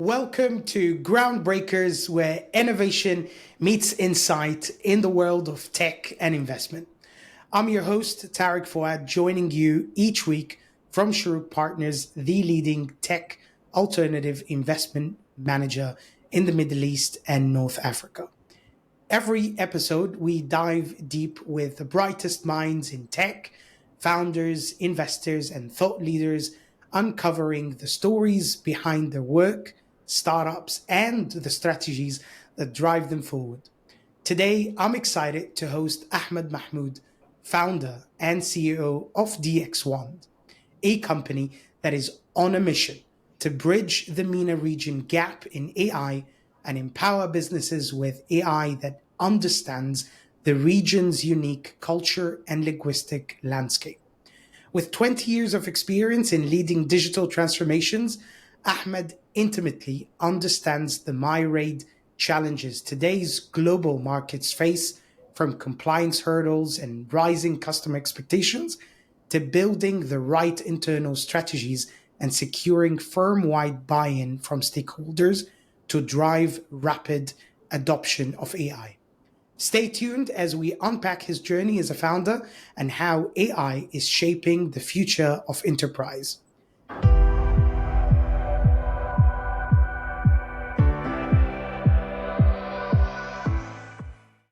Welcome to GroundBreakers, where innovation meets insight in the world of tech and investment. I'm your host, Tariq Fouad, joining you each week from Shorooq Partners, the leading tech alternative investment manager in the Middle East and North Africa. Every episode, we dive deep with the brightest minds in tech, founders, investors, and thought leaders, uncovering the stories behind their work, startups, and the strategies that drive them forward. Today, I'm excited to host Ahmed Mahmoud, founder and CEO of DXwand, a company that is on a mission to bridge the MENA region gap in AI and empower businesses with AI that understands the region's unique culture and linguistic landscape. With 20 years of experience in leading digital transformations, Ahmed intimately understands the myriad challenges today's global markets face, from compliance hurdles and rising customer expectations to building the right internal strategies and securing firm-wide buy-in from stakeholders to drive rapid adoption of AI. Stay tuned as we unpack his journey as a founder and how AI is shaping the future of enterprise.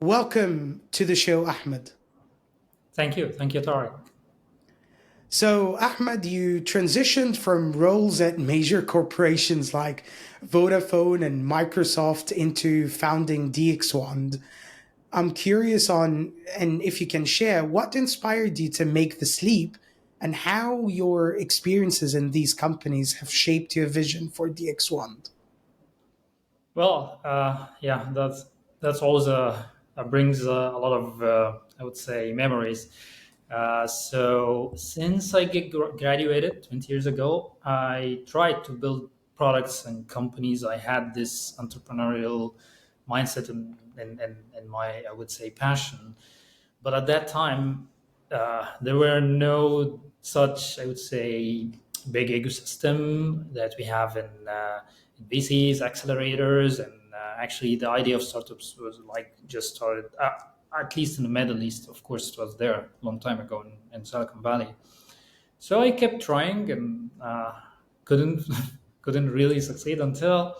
Welcome to the show, Ahmed. Thank you, Tariq. So, Ahmed, you transitioned from roles at major corporations like Vodafone and Microsoft into founding DXwand. I'm curious on, and if you can share, what inspired you to make this leap and how your experiences in these companies have shaped your vision for DXwand. Well, yeah, that's always brings a lot of I would say memories. So since I graduated 20 years ago, I tried to build products and companies. I had this entrepreneurial mindset and my, I would say, passion. But at that time, there were no such, I would say, big ecosystem that we have in VCs, accelerators, and actually the idea of startups was like just started. At least in the Middle East, of course, it was there a long time ago in Silicon Valley. So I kept trying and couldn't couldn't really succeed until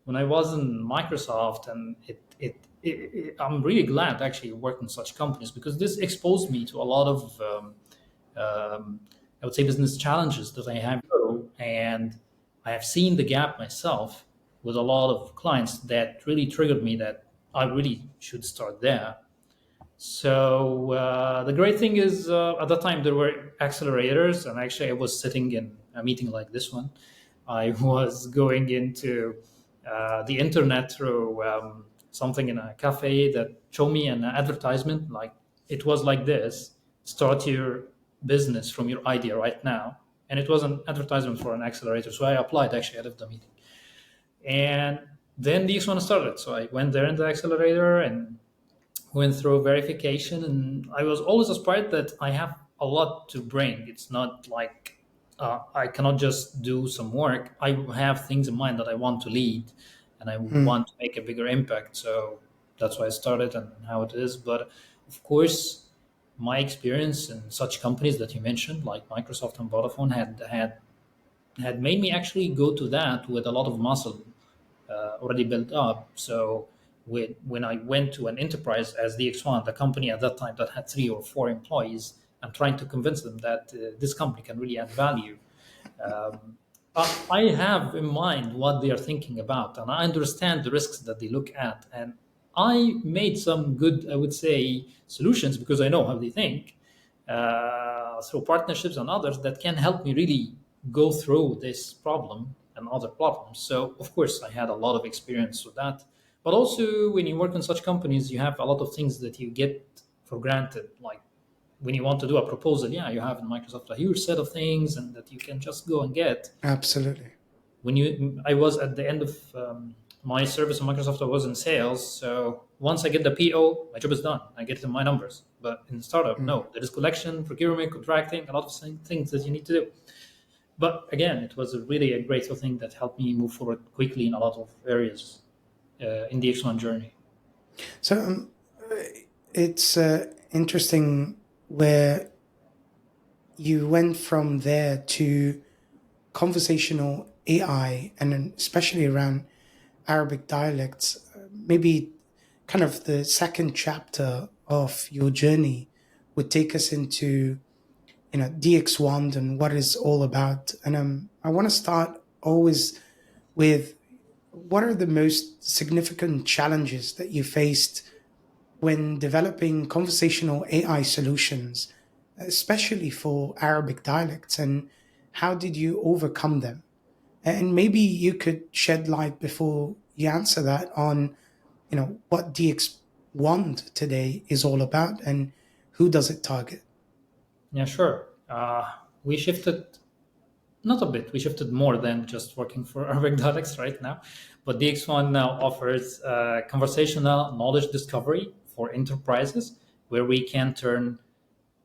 when I was in Microsoft, and I'm really glad to actually work in such companies because this exposed me to a lot of I would say business challenges that I have, and I have seen the gap myself with a lot of clients that really triggered me that I really should start there. So the great thing is at that time there were accelerators, and actually I was sitting in a meeting like this one. I was going into the internet through something in a cafe that showed me an advertisement. Like it was like this: start your business from your idea right now. And it was an advertisement for an accelerator. So I applied actually out of the meeting. And then this one started. So I went there in the accelerator and went through verification. And I was always inspired that I have a lot to bring. It's not like I cannot just do some work. I have things in mind that I want to lead and I want to make a bigger impact. So that's why I started and how it is. But of course, my experience in such companies that you mentioned, like Microsoft and Vodafone, had made me actually go to that with a lot of muscle already built up. So when I went to an enterprise as DXwand, the company at that time that had 3 or 4 employees, I'm trying to convince them that this company can really add value. I have in mind what they are thinking about, and I understand the risks that they look at. And I made some good, I would say, solutions because I know how they think through partnerships and others that can help me really go through this problem and other problems. So, of course, I had a lot of experience with that. But also, when you work in such companies, you have a lot of things that you get for granted. Like when you want to do a proposal, yeah, you have in Microsoft a huge set of things and that you can just go and get. Absolutely. I was at the end of my service in Microsoft, I was in sales. So once I get the PO, my job is done. I get my numbers. But in startup, no, there is collection, procurement, contracting, a lot of things that you need to do. But again, it was really a great thing that helped me move forward quickly in a lot of areas in the X1 journey. So it's interesting where you went from there to conversational AI, and then especially around Arabic dialects. Maybe kind of the second chapter of your journey would take us into DXwand and what it's all about. And I want to start always with what are the most significant challenges that you faced when developing conversational AI solutions, especially for Arabic dialects, and how did you overcome them? And maybe you could shed light before you answer that on, what DXwand today is all about and who does it target? Yeah, sure. We shifted not a bit. We shifted more than just working for Arabic dialects right now. But DXwand now offers conversational knowledge discovery for enterprises where we can turn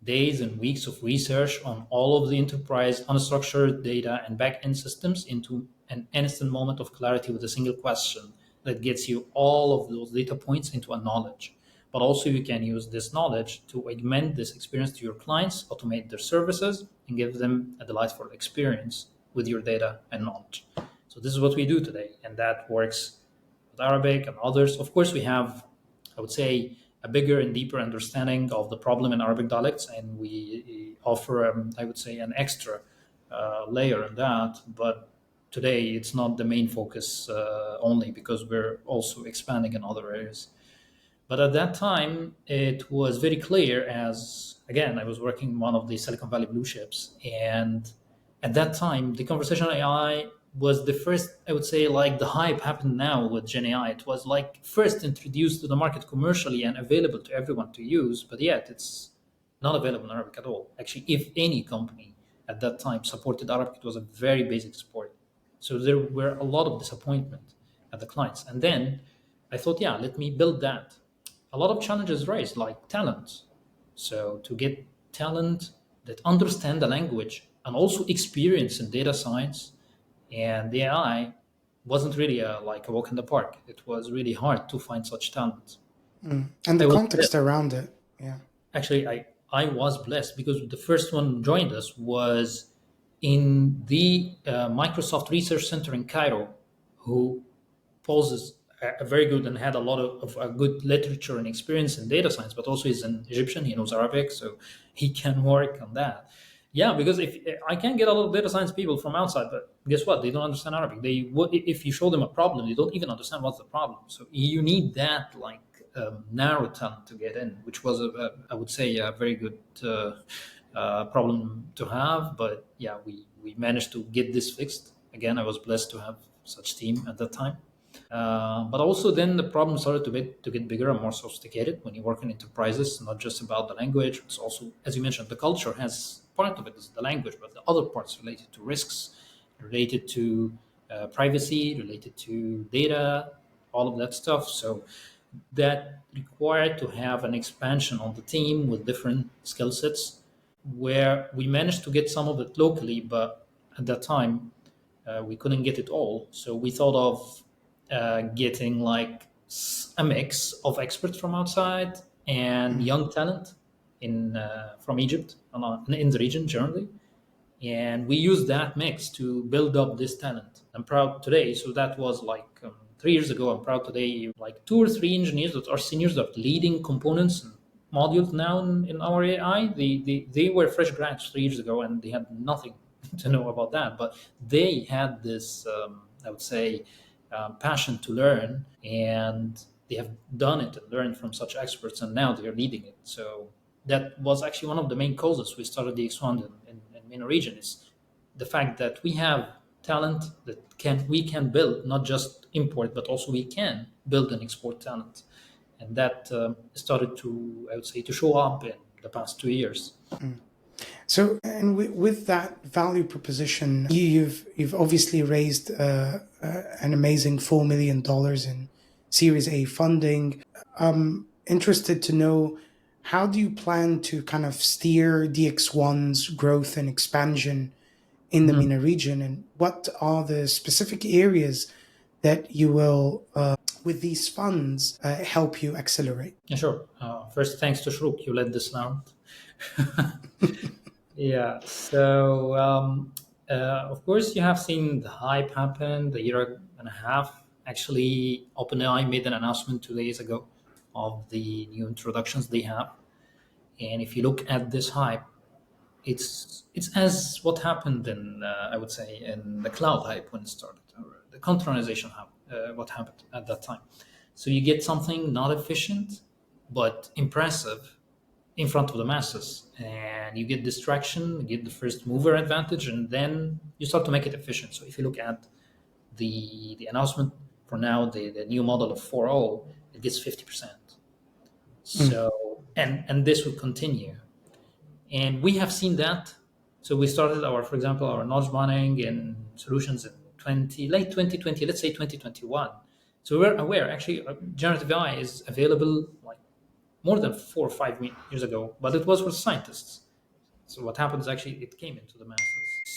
days and weeks of research on all of the enterprise unstructured data and back-end systems into an instant moment of clarity with a single question that gets you all of those data points into a knowledge. But also you can use this knowledge to augment this experience to your clients, automate their services, and give them a delightful experience with your data and knowledge. So this is what we do today, and that works with Arabic and others. Of course, we have, I would say, a bigger and deeper understanding of the problem in Arabic dialects, and we offer, I would say, an extra layer in that. But today, it's not the main focus only because we're also expanding in other areas. But at that time, it was very clear as, again, I was working in one of the Silicon Valley blue chips. And at that time, the conversational AI was the first, I would say, like the hype happened now with Gen AI. It was like first introduced to the market commercially and available to everyone to use, but yet it's not available in Arabic at all. Actually, if any company at that time supported Arabic, it was a very basic support. So there were a lot of disappointment at the clients. And then I thought, yeah, let me build that. A lot of challenges raised, like talent. So to get talent that understand the language and also experience in data science and the AI wasn't really like a walk in the park. It was really hard to find such talent. And the I was context around it. Yeah. actually I was blessed because the first one joined us was in the Microsoft Research Center in Cairo, who poses a very good and had a lot of a good literature and experience in data science, but also he's an Egyptian. He knows Arabic, so he can work on that. Yeah, because if I can get a lot of data science people from outside, but guess what? They don't understand Arabic. They would if you show them a problem, they don't even understand what's the problem. So you need that like narrow talent to get in, which was I would say a very good problem to have. But yeah, we managed to get this fixed. Again, I was blessed to have such team at that time. But also then the problem started to get bigger and more sophisticated when you work in enterprises, not just about the language. It's also, as you mentioned, the culture has part of it is the language, but the other parts related to risks, related to privacy, related to data, all of that stuff. So that required to have an expansion on the team with different skill sets where we managed to get some of it locally, but at that time we couldn't get it all. So we thought of getting like a mix of experts from outside and Mm. young talent in from Egypt and in the region generally. And we used that mix to build up this talent. I'm proud today. So that was like 3 years ago. I'm proud today, like 2 or 3 engineers that are seniors that are leading components and modules now in our AI. They were fresh grads 3 years ago and they had nothing to know about that. But they had this, I would say, passion to learn, and they have done it and learned from such experts, and now they are leading it. So that was actually one of the main causes we started the X1 in MENA region is the fact that we have talent that we can build, not just import, but also we can build and export talent, and that started to, I would say, to show up in the past 2 years. Mm. So, and with that value proposition, you've obviously raised an amazing $4 million in Series A funding. I'm interested to know, how do you plan to kind of steer DX1's growth and expansion in the Mhm. MENA region, and what are the specific areas that you will, with these funds, help you accelerate? Yeah, sure. First, thanks to Shorooq, you led this round. Yeah. So, of course, you have seen the hype happen the year and a half. Actually, OpenAI made an announcement 2 days ago of the new introductions they have. And if you look at this hype, it's as what happened in I would say in the cloud hype when it started, or the containerization hype, what happened at that time. So you get something not efficient but impressive in front of the masses, and you get distraction, you get the first mover advantage, and then you start to make it efficient. So if you look at the announcement for now, the new model of 4.0, it gets 50%. Mm. So and this will continue, and we have seen that. So we started our, for example, our knowledge mining and solutions in late 2020, let's say 2021. So we're aware actually generative AI is available like more than 4 or 5 years ago, but it was for scientists. So what happened is actually it came into the masses.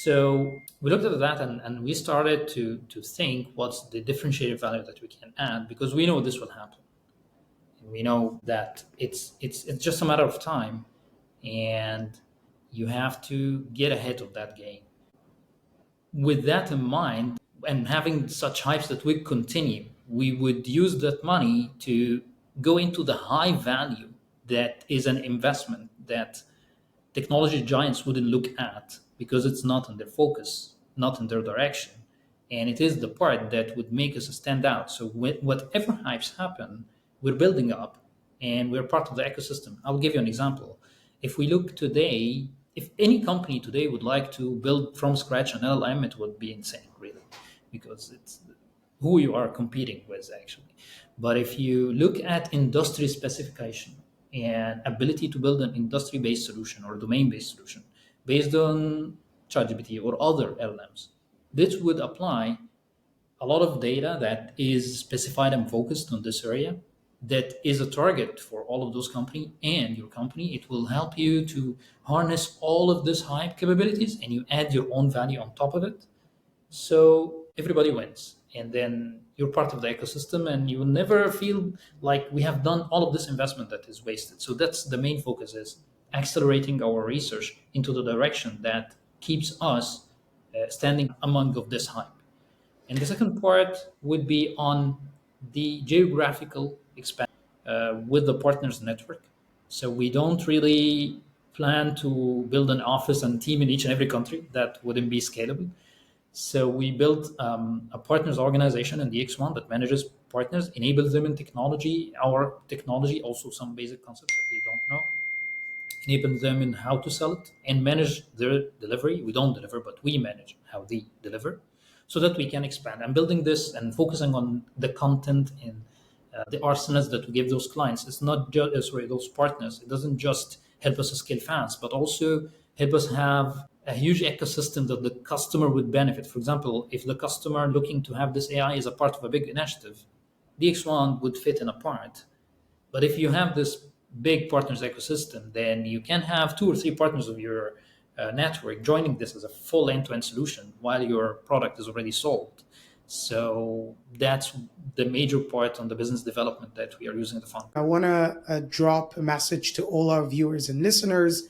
So we looked at that, and we started to think what's the differentiated value that we can add, because we know this will happen. And we know that it's just a matter of time, and you have to get ahead of that game. With that in mind, and having such hypes that we continue, we would use that money to go into the high value that is an investment that technology giants wouldn't look at because it's not in their focus, not in their direction. And it is the part that would make us stand out. So whatever hypes happen, we're building up and we're part of the ecosystem. I'll give you an example. If we look today, if any company today would like to build from scratch an LLM, it would be insane, really, because it's who you are competing with, actually. But if you look at industry specification and ability to build an industry-based solution or domain-based solution based on ChatGPT or other LLMs, this would apply a lot of data that is specified and focused on this area, that is a target for all of those companies and your company. It will help you to harness all of this hype capabilities, and you add your own value on top of it. So everybody wins, and then you're part of the ecosystem, and you will never feel like we have done all of this investment that is wasted. So that's the main focus, is accelerating our research into the direction that keeps us standing among of this hype. And the second part would be on the geographical expansion with the partners network. So we don't really plan to build an office and team in each and every country. That wouldn't be scalable. So we built a partners organization in DXwand that manages partners, enables them in technology, our technology, also some basic concepts that they don't know, enable them in how to sell it and manage their delivery. We don't deliver, but we manage how they deliver, so that we can expand. I'm building this and focusing on the content and the arsenals that we give those clients. It's not just those partners. It doesn't just help us scale fast, but also help us have a huge ecosystem that the customer would benefit. For example, if the customer looking to have this AI as a part of a big initiative, DX1 would fit in a part. But if you have this big partners ecosystem, then you can have two or three partners of your network joining this as a full end-to-end solution while your product is already sold. So that's the major part on the business development that we are using the fund. I want to drop a message to all our viewers and listeners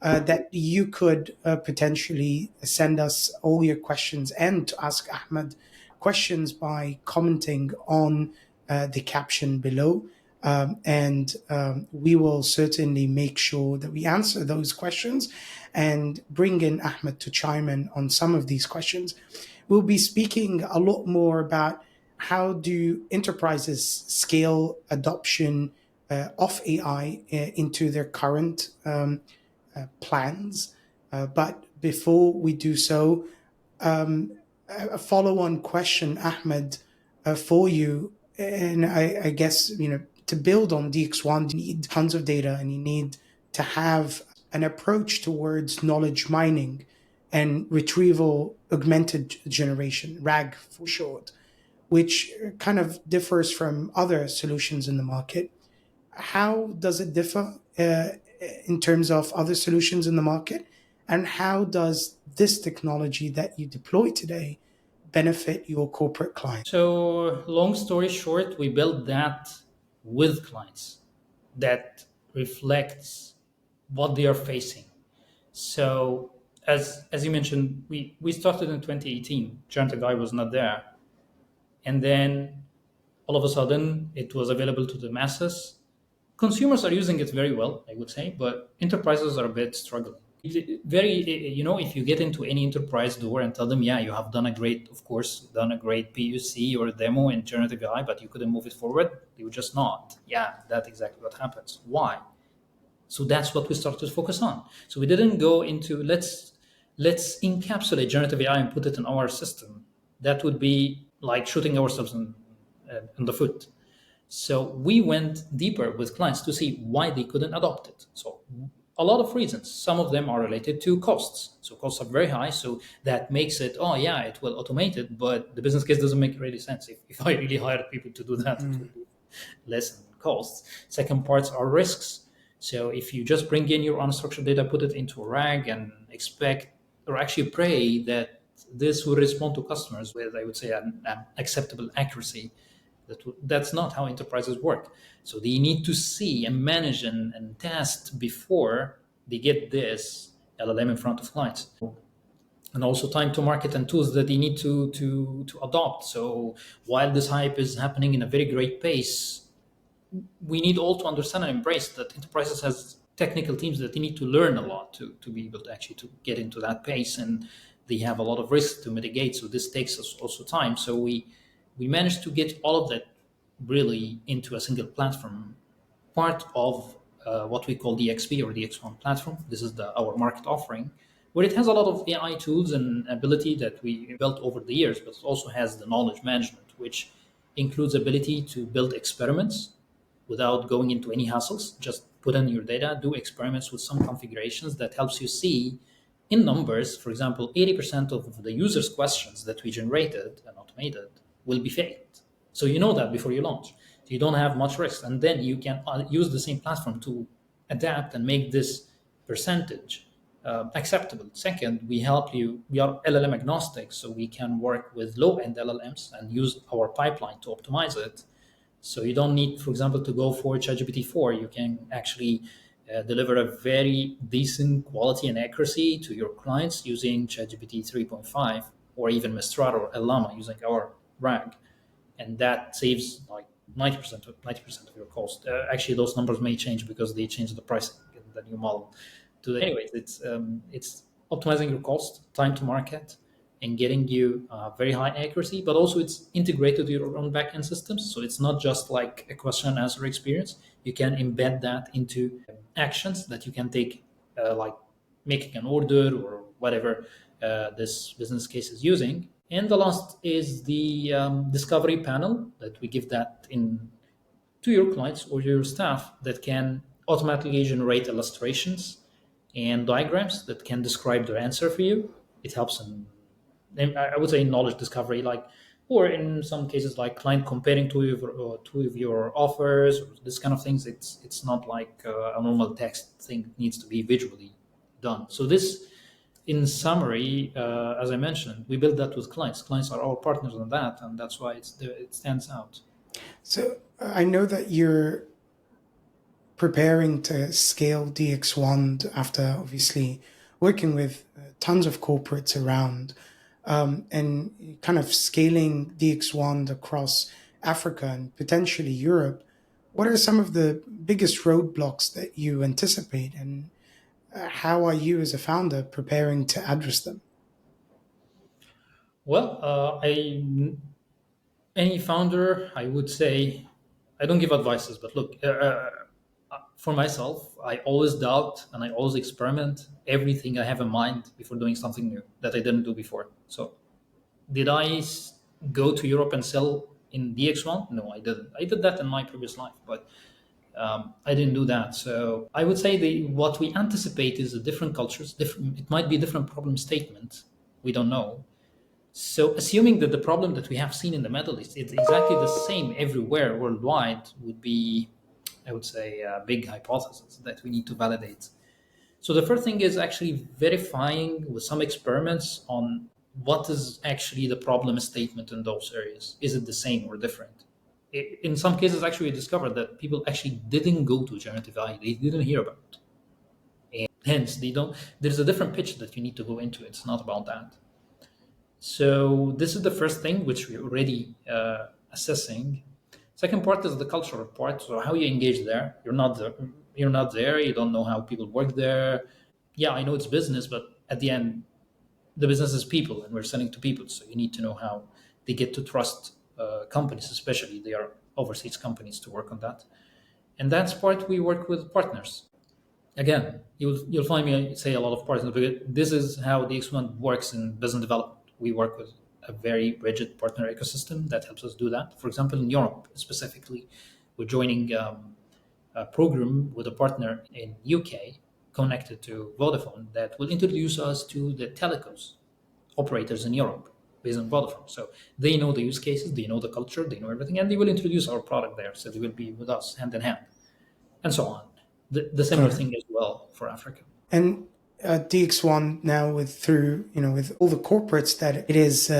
that you could potentially send us all your questions and to ask Ahmed questions by commenting on the caption below. We will certainly make sure that we answer those questions and bring in Ahmed to chime in on some of these questions. We'll be speaking a lot more about how do enterprises scale adoption of AI into their current plans. But before we do so, a follow-on question, Ahmed, for you, and I guess to build on DX1, you need tons of data, and you need to have an approach towards knowledge mining and retrieval augmented generation, RAG for short, which kind of differs from other solutions in the market. How does it differ in terms of other solutions in the market? And how does this technology that you deploy today benefit your corporate clients? So, long story short, we built that with clients that reflects what they are facing. So, as you mentioned, we started in 2018. Generative AI was not there, and then all of a sudden it was available to the masses. Consumers are using it very well, I would say, but enterprises are a bit struggling. Very, if you get into any enterprise door and tell them, yeah, you have done a great, of course, done a great PUC or demo in generative AI, but you couldn't move it forward, they would just not. Yeah, that's exactly what happens. Why? So that's what we started to focus on. So we didn't go into let's encapsulate generative AI and put it in our system. That would be like shooting ourselves in the foot. So we went deeper with clients to see why they couldn't adopt it. So a lot of reasons. Some of them are related to costs. So costs are very high. So that makes it, oh yeah, it will automate it, but the business case doesn't make really sense. If I really hired people to do that, it would be less in costs. Second parts are risks. So if you just bring in your unstructured data, put it into a RAG and expect or actually pray that this will respond to customers with, I would say, an acceptable accuracy, that's not how enterprises work. So they need to see and manage and test before they get this LLM in front of clients. And also time to market and tools that they need to adopt. So while this hype is happening in a very great pace, we need all to understand and embrace that enterprises has technical teams that they need to learn a lot to be able to actually to get into that pace, and they have a lot of risks to mitigate. So this takes us also time. So we managed to get all of that really into a single platform, part of what we call the XP or the DXwand platform. This is our market offering, where it has a lot of AI tools and ability that we built over the years, but it also has the knowledge management, which includes ability to build experiments without going into any hassles. Just put in your data, do experiments with some configurations that helps you see in numbers. For example, 80% of the users' questions that we generated and automated will be faked. So you know that before you launch. So you don't have much risk. And then you can use the same platform to adapt and make this percentage acceptable. Second, we help you. We are LLM agnostic, so we can work with low-end LLMs and use our pipeline to optimize it. So you don't need, for example, to go for ChatGPT 4. You can actually deliver a very decent quality and accuracy to your clients using ChatGPT 3.5 or even Mistral or Llama using our RAG. And that saves like 90% of your cost. Actually, those numbers may change because they change the pricing in the new model. Anyways, it's optimizing your cost, time to market, and getting you very high accuracy, but also it's integrated to your own backend systems. So it's not just like a question and answer experience. You can embed that into actions that you can take, like making an order or whatever this business case is using. And the last is the discovery panel that we give that in to your clients or your staff that can automatically generate illustrations and diagrams that can describe their answer for you. It helps I would say, in knowledge discovery, like, or in some cases like client comparing two of your offers, or this kind of things. It's not like a normal text thing. It needs to be visually done. So this, in summary, as I mentioned, we build that with clients. Clients are our partners on that, and that's why it stands out. So I know that you're preparing to scale DXwand after obviously working with tons of corporates around, and kind of scaling DXwand across Africa and potentially Europe. What are some of the biggest roadblocks that you anticipate, and how are you as a founder preparing to address them? Well, any founder, I would say, I don't give advices, but look, for myself, I always doubt and I always experiment everything I have in mind before doing something new that I didn't do before. So, did I go to Europe and sell in DX1? No, I didn't. I did that in my previous life, but I didn't do that. So I would say what we anticipate is a different cultures. It might be a different problem statement. We don't know. So assuming that the problem that we have seen in the Middle East is exactly the same everywhere worldwide would be, I would say, a big hypothesis that we need to validate. So the first thing is actually verifying with some experiments on what is actually the problem statement in those areas. Is it the same or different? In some cases, actually, we discovered that people actually didn't go to generative AI. They didn't hear about it. And hence, they don't. There's a different pitch that you need to go into. It's not about that. So this is the first thing which we're already assessing. Second part is the cultural part. So how you engage there. You're not there. You're not there. You don't know how people work there. Yeah, I know it's business, but at the end, the business is people, and we're selling to people. So you need to know how they get to trust companies, especially they are overseas companies, to work on that. And that's part we work with partners. Again, you'll find me say a lot of partners, because this is how DXwand works in business development. We work with a very rigid partner ecosystem that helps us do that. For example, in Europe specifically, we're joining a program with a partner in UK connected to Vodafone that will introduce us to the telecoms operators in Europe based on Vodafone. So they know the use cases, they know the culture, they know everything, and they will introduce our product there. So they will be with us hand in hand, and so on. The similar Got it. thing as well for Africa. And DX1 now, with through with all the corporates that it is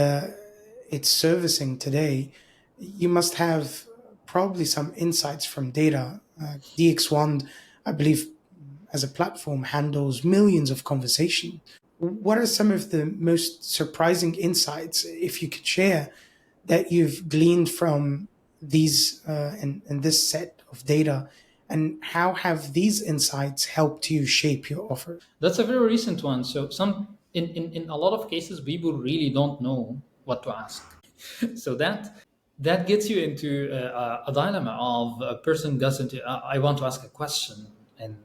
it's servicing today, you must have probably some insights from data. DX1, I believe, as a platform, handles millions of conversations. What are some of the most surprising insights, if you could share, that you've gleaned from these and this set of data, and how have these insights helped you shape your offer? That's a very recent one. So in a lot of cases, people really don't know what to ask. So that gets you into a dilemma of a person gets into. I want to ask a question, and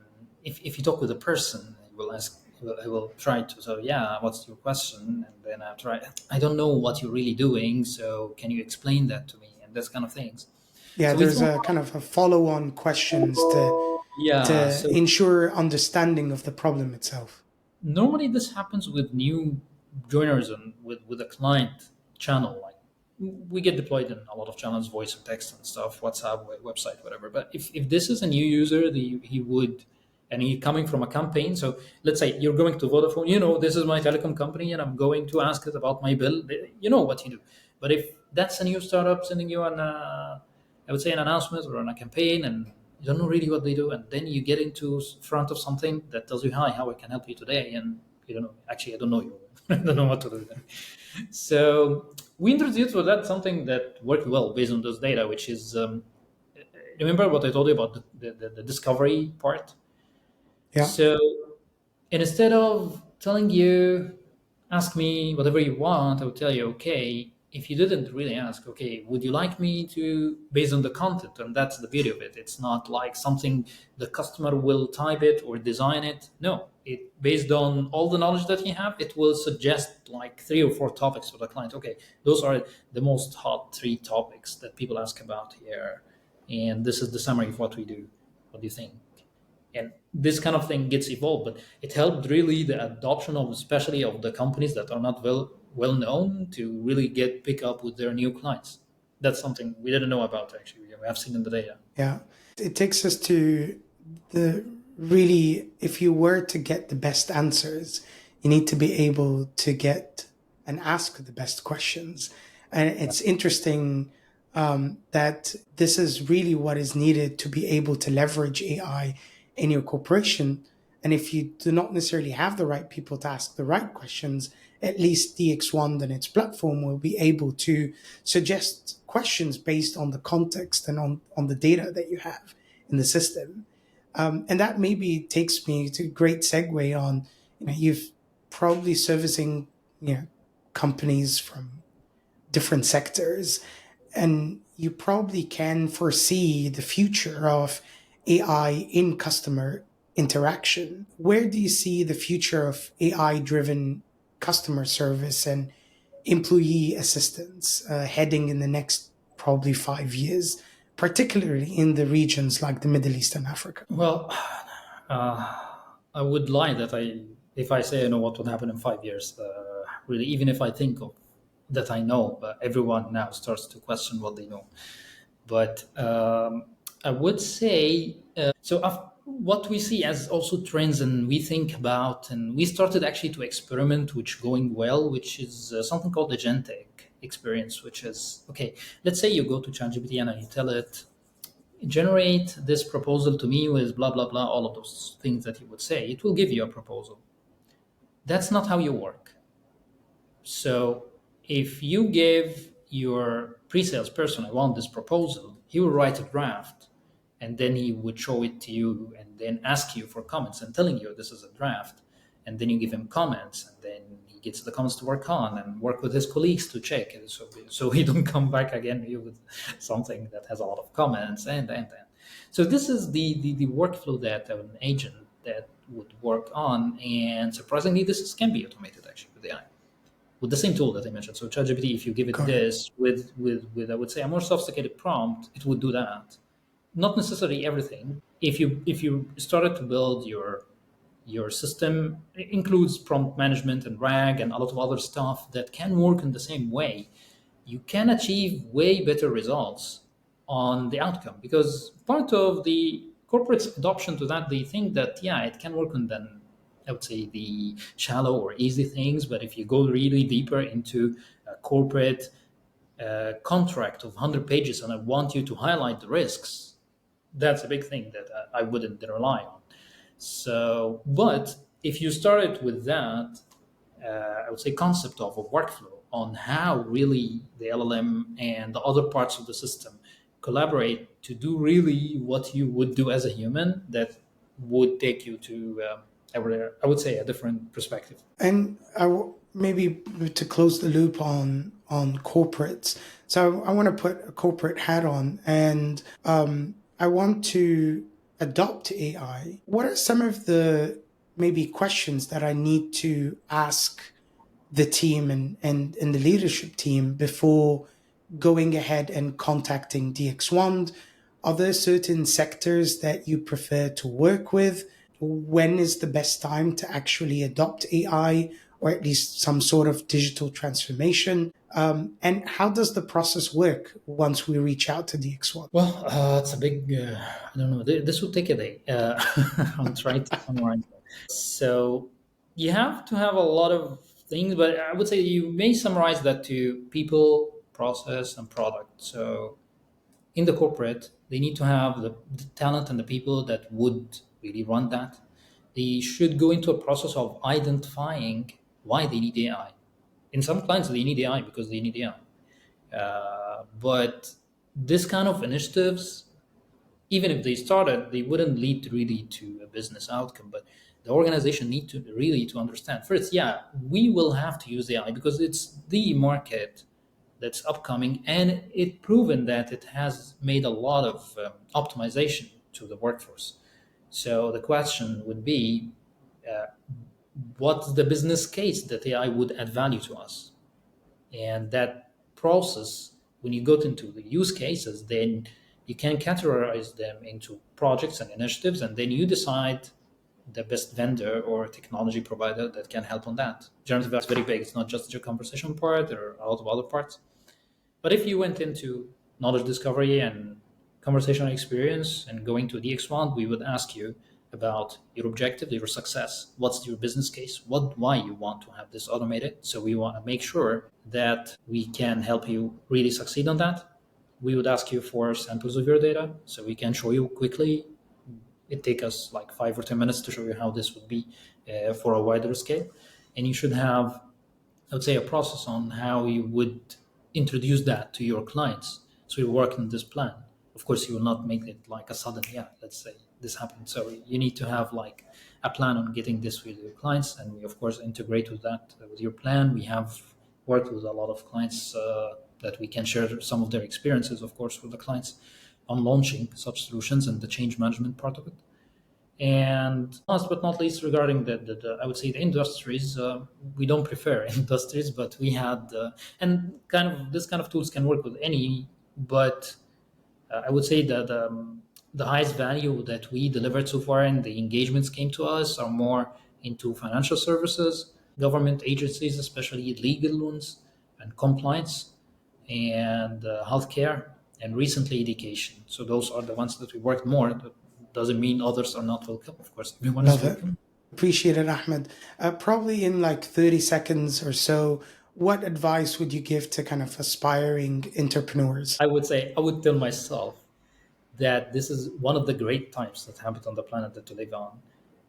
if you talk with a person, he will ask. I will try to. So yeah, what's your question? And then I try. I don't know what you're really doing. So can you explain that to me? And this kind of things. Yeah, So we there's thought, a kind of a follow-on questions yeah. to So ensure understanding of the problem itself. normally this happens with new joiners and with a client channel. Like we get deployed in a lot of channels, voice and text and stuff, WhatsApp, website, whatever. But if this is a new user, he would, and he coming from a campaign. So let's say you're going to Vodafone, this is my telecom company and I'm going to ask it about my bill. You know what you do. But if that's a new startup sending you I would say an announcement or on a campaign, and you don't know really what they do, and then you get into front of something that tells you, hi, how I can help you today, and you don't know, actually I don't know you. I don't know what to do then. So we introduced for that something that worked well based on those data, which is remember what I told you about the discovery part. Yeah. So instead of telling you, ask me whatever you want, I would tell you, okay, if you didn't really ask, okay, would you like me to, based on the content? And that's the beauty of it. It's not like something the customer will type it or design it. No, it based on all the knowledge that you have, it will suggest like 3 or 4 topics for the client. Okay, those are the most hot 3 topics that people ask about here. And this is the summary of what we do. What do you think? And this kind of thing gets evolved, but it helped really the adoption of, especially of the companies that are not well known, to really get pick up with their new clients. That's something we didn't know about, actually. We have seen in the data. Yeah. It takes us to the really, if you were to get the best answers, you need to be able to get and ask the best questions. And it's interesting that this is really what is needed to be able to leverage AI in your corporation. And if you do not necessarily have the right people to ask the right questions, at least DXwand and its platform will be able to suggest questions based on the context and on the data that you have in the system. And that maybe takes me to a great segue on, you've probably servicing, companies from different sectors, and you probably can foresee the future of AI in customer interaction. Where do you see the future of AI driven customer service and employee assistance heading in the next probably 5 years, particularly in the regions like the Middle East and Africa? Well, I would lie that if I say I know what would happen in 5 years. Really, even if I think of that I know, everyone now starts to question what they know. But I would say what we see as also trends, and we think about, and we started actually to experiment, which going well, which is something called the agentic experience, which is okay. Let's say you go to ChatGPT and you tell it generate this proposal to me with blah blah blah, all of those things that you would say. It will give you a proposal. That's not how you work. So if you give your pre-sales person, I want this proposal, he will write a draft and then he would show it to you and then ask you for comments and telling you this is a draft. And then you give him comments and then he gets the comments to work on and work with his colleagues to check. And so he don't come back again with something that has a lot of comments and. So this is the workflow that an agent that would work on. And surprisingly, can be automated actually with AI with the same tool that I mentioned. So ChatGPT, if you give it Correct. this with I would say a more sophisticated prompt, it would do that. Not necessarily everything. If you started to build your system, it includes prompt management and RAG and a lot of other stuff that can work in the same way, you can achieve way better results on the outcome, because part of the corporate adoption to that, they think that yeah, it can work on then I would say the shallow or easy things, but if you go really deeper into a corporate contract of 100 pages and I want you to highlight the risks, that's a big thing that I wouldn't rely on. So, but if you started with that, I would say concept of a workflow on how really the LLM and the other parts of the system collaborate to do really what you would do as a human, that would take you to, I would say, a different perspective. And maybe to close the loop on corporates. So I want to put a corporate hat on, and I want to adopt AI. What are some of the maybe questions that I need to ask the team and the leadership team before going ahead and contacting DXwand? Are there certain sectors that you prefer to work with? When is the best time to actually adopt AI or at least some sort of digital transformation? And how does the process work once we reach out to DXwand? Well, it's a big, I don't know, this will take a day. I'll try to summarize that. So you have to have a lot of things, but I would say you may summarize that to people, process, and product. So in the corporate, they need to have the talent and the people that would really run that. They should go into a process of identifying why they need AI. In some clients, they need AI because they need AI. But this kind of initiatives, even if they started, they wouldn't lead really to a business outcome. But the organization need to really to understand first, yeah, we will have to use AI because it's the market that's upcoming, and it proven that it has made a lot of optimization to the workforce. So the question would be, uh, what's the business case that AI would add value to us? And that process, when you go into the use cases, then you can categorize them into projects and initiatives, and then you decide the best vendor or technology provider that can help on that. Generative AI is very big. It's not just your conversation part, there are a lot of other parts. But if you went into knowledge discovery and conversational experience and going to DXwand, we would ask you about your objective, your success. What's your business case? Why you want to have this automated? So we want to make sure that we can help you really succeed on that. We would ask you for samples of your data so we can show you quickly. It take us like 5 or 10 minutes to show you how this would be for a wider scale. And you should have, I would say, a process on how you would introduce that to your clients. So you work on this plan. Of course, you will not make it like a sudden, yeah, let's say this happened. So you need to have like a plan on getting this with your clients. And we, of course, integrate with that with your plan. We have worked with a lot of clients that we can share some of their experiences, of course, with the clients on launching such solutions and the change management part of it. And last but not least, regarding the I would say the industries, we don't prefer industries, but we had, and kind of this kind of tools can work with any, but I would say that the highest value that we delivered so far and the engagements came to us are more into financial services, government agencies, especially legal ones and compliance, and healthcare and recently education. So those are the ones that we worked more. That doesn't mean others are not welcome. Of course, everyone is Love it. welcome. Appreciate it, Ahmed. Probably in like 30 seconds or so, what advice would you give to kind of aspiring entrepreneurs? I would say I would tell myself that this is one of the great times that happened on the planet that we live on,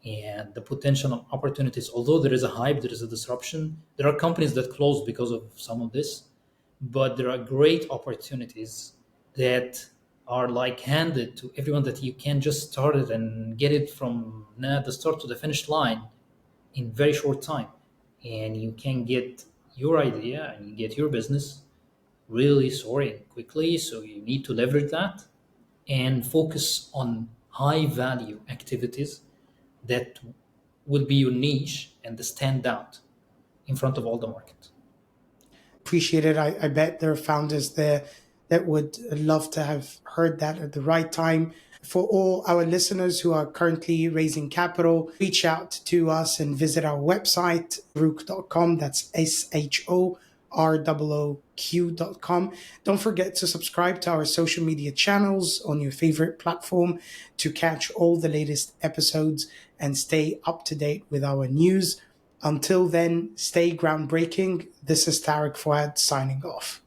and the potential of opportunities. Although there is a hype, there is a disruption. There are companies that close because of some of this, but there are great opportunities that are like handed to everyone, that you can just start it and get it from the start to the finish line in very short time, and you can get your idea and you get your business really soaring quickly. So you need to leverage that and focus on high value activities that will be your niche and the stand out in front of all the market. Appreciate it. I bet there are founders there that would love to have heard that at the right time. For all our listeners who are currently raising capital, reach out to us and visit our website, shorooq.com. That's SHOROOQ.com. Don't forget to subscribe to our social media channels on your favorite platform to catch all the latest episodes and stay up to date with our news. Until then, stay groundbreaking. This is Tariq Fouad signing off.